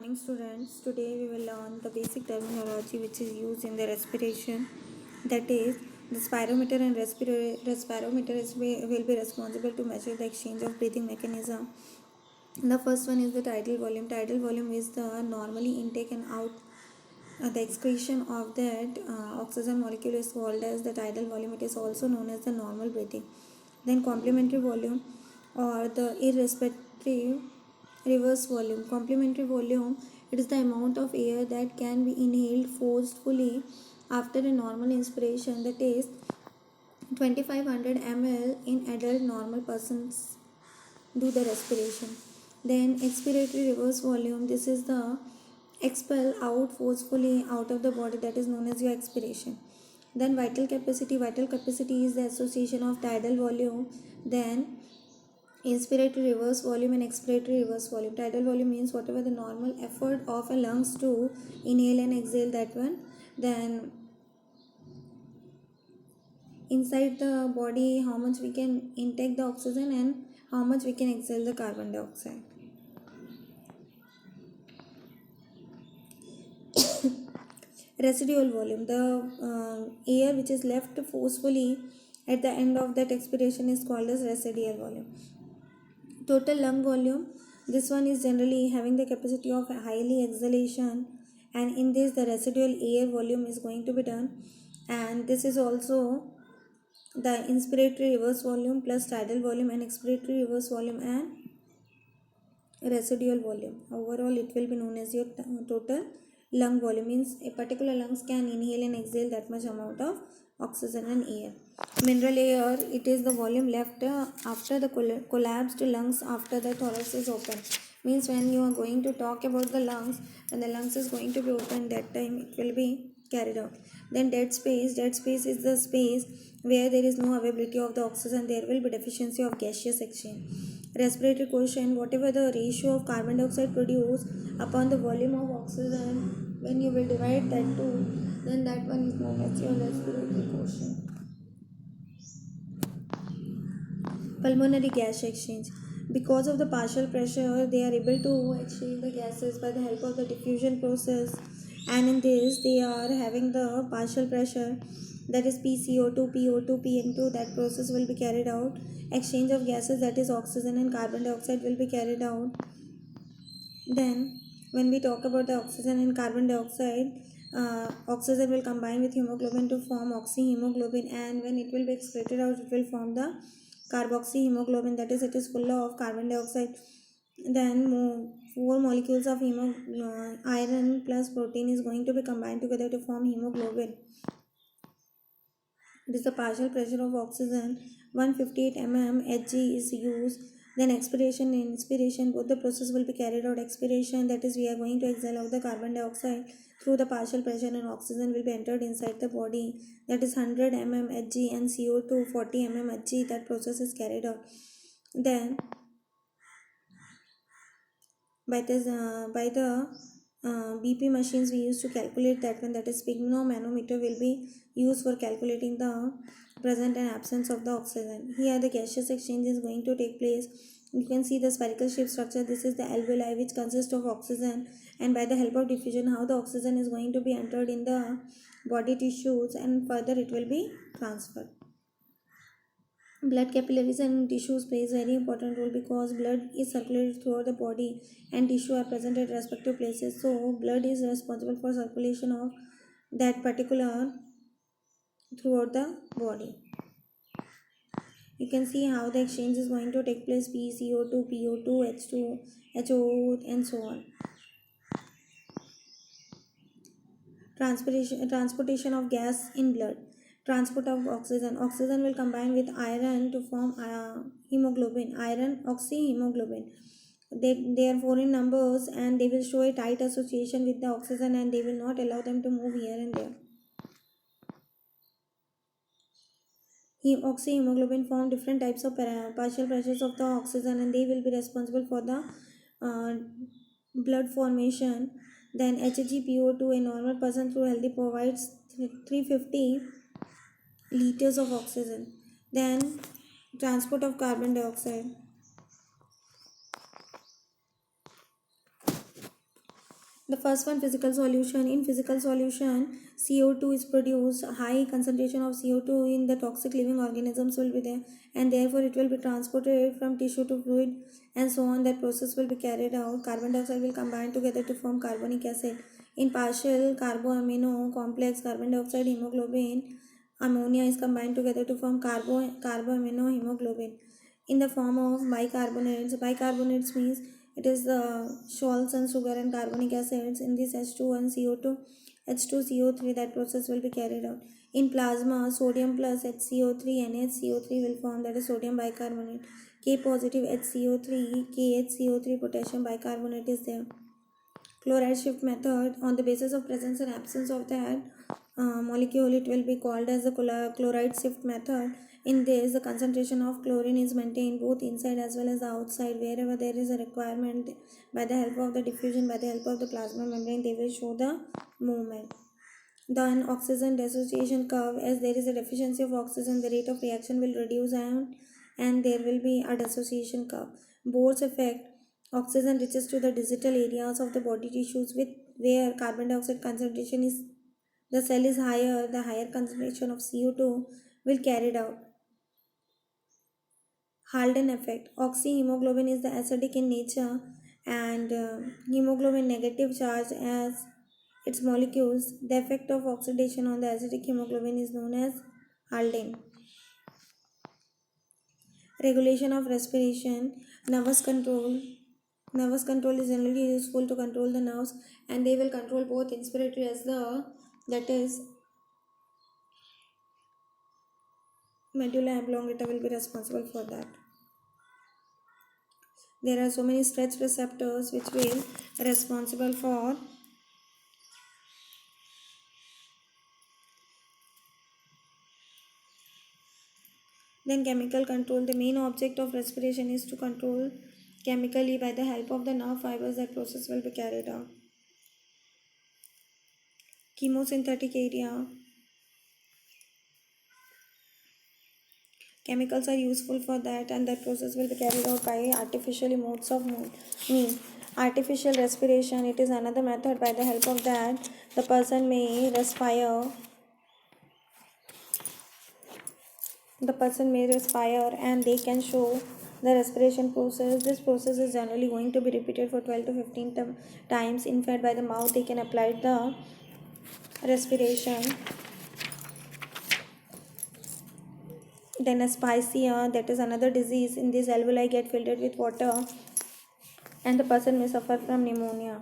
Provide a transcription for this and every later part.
Morning students, today we will learn the basic terminology which is used in the respiration, that is the spirometer and respirometer will be responsible to measure the exchange of breathing mechanism. The first one is the tidal volume. Tidal volume is the normally intake and out the excretion of that oxygen molecule is called as the tidal volume. It is also known as the normal breathing. Then complementary volume or the irrespective reverse volume. Complementary volume, it is the amount of air that can be inhaled forcefully after a normal inspiration, that is 2500 ml in adult normal persons do the respiration. Then expiratory reverse volume, this is the expel out forcefully out of the body, that is known as your expiration. Then vital capacity is the association of tidal volume, then inspiratory reverse volume and expiratory reverse volume. Tidal volume means whatever the normal effort of a lungs to inhale and exhale, that one. Then inside the body, how much we can intake the oxygen and how much we can exhale the carbon dioxide. Residual volume, the air which is left forcefully at the end of that expiration is called as residual volume. Total lung volume, this one is generally having the capacity of highly exhalation, and in this the residual air volume is going to be done, and this is also the inspiratory reverse volume plus tidal volume and expiratory reverse volume and residual volume. Overall it will be known as your total lung volume, means a particular lungs can inhale and exhale that much amount of oxygen and air. Mineral air, it is the volume left after the collapsed lungs after the thorax is open. Means when you are going to talk about the lungs, when the lungs is going to be open, that time it will be carried out. Then dead space is the space where there is no availability of the oxygen, there will be deficiency of gaseous exchange. Respiratory quotient, whatever the ratio of carbon dioxide produced upon the volume of oxygen, when you will divide that two, then that one is known as your respiratory quotient. Pulmonary gas exchange, because of the partial pressure they are able to exchange the gases by the help of the diffusion process, and in this they are having the partial pressure, that is PCO2, PO2, PM2, that process will be carried out. Exchange of gases, that is oxygen and carbon dioxide, will be carried out. Then when we talk about the oxygen and carbon dioxide, oxygen will combine with hemoglobin to form oxyhemoglobin, and when it will be excreted out it will form the carboxyhemoglobin, that is it is full of carbon dioxide. Then four molecules of iron plus protein is going to be combined together to form hemoglobin. It is the partial pressure of oxygen 158 mm Hg is used. Then expiration and inspiration, both the process will be carried out. Expiration, that is we are going to exhale out the carbon dioxide through the partial pressure, and oxygen will be entered inside the body, that is 100 mm Hg, and CO2 40 mm Hg, that process is carried out. Then by the BP machines we used to calculate that one, that is sphygmomanometer will be used for calculating the present and absence of the oxygen. Here the gaseous exchange is going to take place. You can see the spherical shape structure. This is the alveoli which consists of oxygen, and by the help of diffusion how the oxygen is going to be entered in the body tissues, and further it will be transferred. Blood capillaries and tissues plays very important role, because blood is circulated throughout the body and tissue are present at respective places. So blood is responsible for circulation of that particular throughout the body. You can see how the exchange is going to take place: PCO2, PO2, H2, HO, and so on. Transportation of gas in blood. Transport of oxygen. Oxygen will combine with iron to form hemoglobin, iron oxyhemoglobin. They are foreign numbers, and they will show a tight association with the oxygen, and they will not allow them to move here and there. Oxyhemoglobin form different types of partial pressures of the oxygen, and they will be responsible for the blood formation. Then HgPO2, a normal person through healthy provides 350 liters of oxygen. Then transport of carbon dioxide. The first one, physical solution. In physical solution, CO2 is produced. High concentration of CO2 in the toxic living organisms will be there, and therefore it will be transported from tissue to fluid and so on. That process will be carried out. Carbon dioxide will combine together to form carbonic acid. In partial carboamino complex, carbon dioxide, hemoglobin, ammonia is combined together to form carboamino hemoglobin. In the form of bicarbonates, bicarbonates means it is the salts and sugar and carbonic acids in this H2 and CO2, H2CO3. That process will be carried out. In plasma, sodium plus HCO3 NHCO3 will form, that is sodium bicarbonate. K positive HCO3, KHCO3 potassium bicarbonate is there. Chloride shift method, on the basis of presence and absence of that molecule, it will be called as the chloride shift method. In this, the concentration of chlorine is maintained both inside as well as outside. Wherever there is a requirement, by the help of the diffusion, by the help of the plasma membrane, they will show the movement. Then oxygen dissociation curve, as there is a deficiency of oxygen, the rate of reaction will reduce, and there will be a dissociation curve. Bohr's effect, oxygen reaches to the digital areas of the body tissues with where carbon dioxide concentration is, the cell is higher, the higher concentration of CO2 will carried out. Halden effect, oxyhemoglobin is the acidic in nature, and hemoglobin negative charge as its molecules. The effect of oxidation on the acidic hemoglobin is known as Halden. Regulation of respiration, nervous control. Nervous control is generally useful to control the nerves, and they will control both inspiratory as the, that is, medulla oblongata will be responsible for that. There are so many stretch receptors which will responsible for then chemical control. The main object of respiration is to control chemically by the help of the nerve fibers. That process will be carried out. Chemosynthetic area. Chemicals are useful for that, and that process will be carried out by artificial modes of means. Artificial respiration, it is another method by the help of that the person may respire. The person may respire and they can show the respiration process. This process is generally going to be repeated for 12 to 15 times. In fact, by the mouth they can apply the respiration. Then asphyxia, that is another disease. In this, alveoli get filled with water and the person may suffer from pneumonia.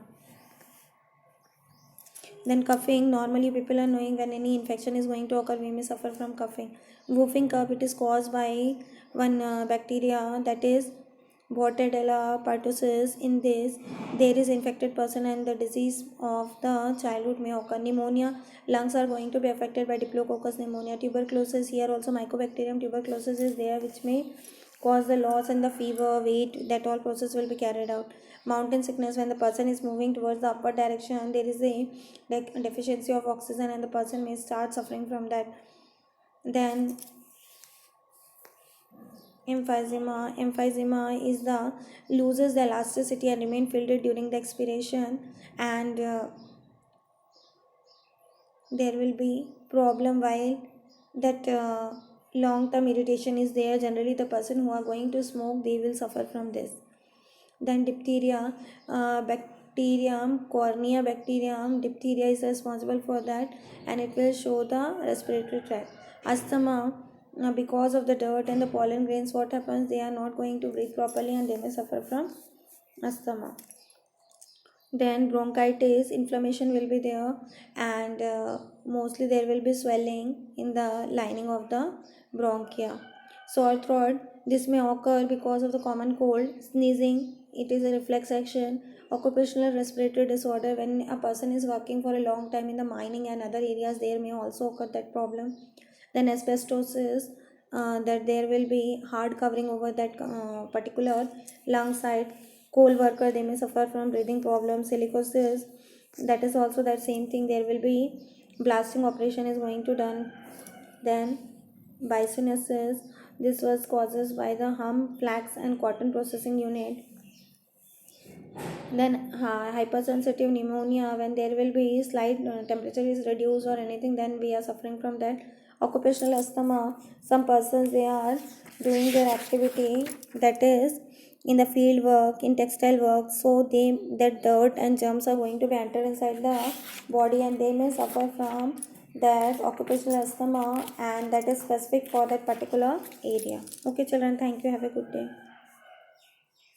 Then coughing, normally people are knowing when any infection is going to occur, we may suffer from coughing. Whooping cough, it is caused by one bacteria, that is Bordetella pertussis. In this, there is infected person and the disease of the childhood may occur. Pneumonia, lungs are going to be affected by Diplococcus pneumonia. Tuberculosis, here also Mycobacterium tuberculosis is there, which may cause the loss and the fever, weight, that all process will be carried out. Mountain sickness, when the person is moving towards the upper direction, there is a deficiency of oxygen and the person may start suffering from that. Then emphysema is the loses the elasticity and remain filled during the expiration, and there will be problem while that long term irritation is there. Generally the person who are going to smoke, they will suffer from this. Then diphtheria, bacterium, cornea bacterium, diphtheria is responsible for that, and it will show the respiratory tract. Asthma, because of the dirt and the pollen grains, what happens, they are not going to breathe properly and they may suffer from asthma. Then bronchitis, inflammation will be there, and mostly there will be swelling in the lining of the bronchia. Sore throat, this may occur because of the common cold. Sneezing, it is a reflex action. Occupational respiratory disorder, when a person is working for a long time in the mining and other areas, there may also occur that problem. Then asbestosis, that there will be hard covering over that particular lung side. Coal worker, they may suffer from breathing problems. Silicosis, that is also that same thing, there will be blasting operation is going to done. Then bisonosis, this was causes by the hum, flax and cotton processing unit. Then hypersensitive pneumonia, when there will be slight temperature is reduced or anything, then we are suffering from that. Occupational asthma, some persons they are doing their activity, that is in the field work, in textile work, so they that dirt and germs are going to be entered inside the body, and they may suffer from that occupational asthma, and that is specific for that particular area. Okay children, thank you, have a good day.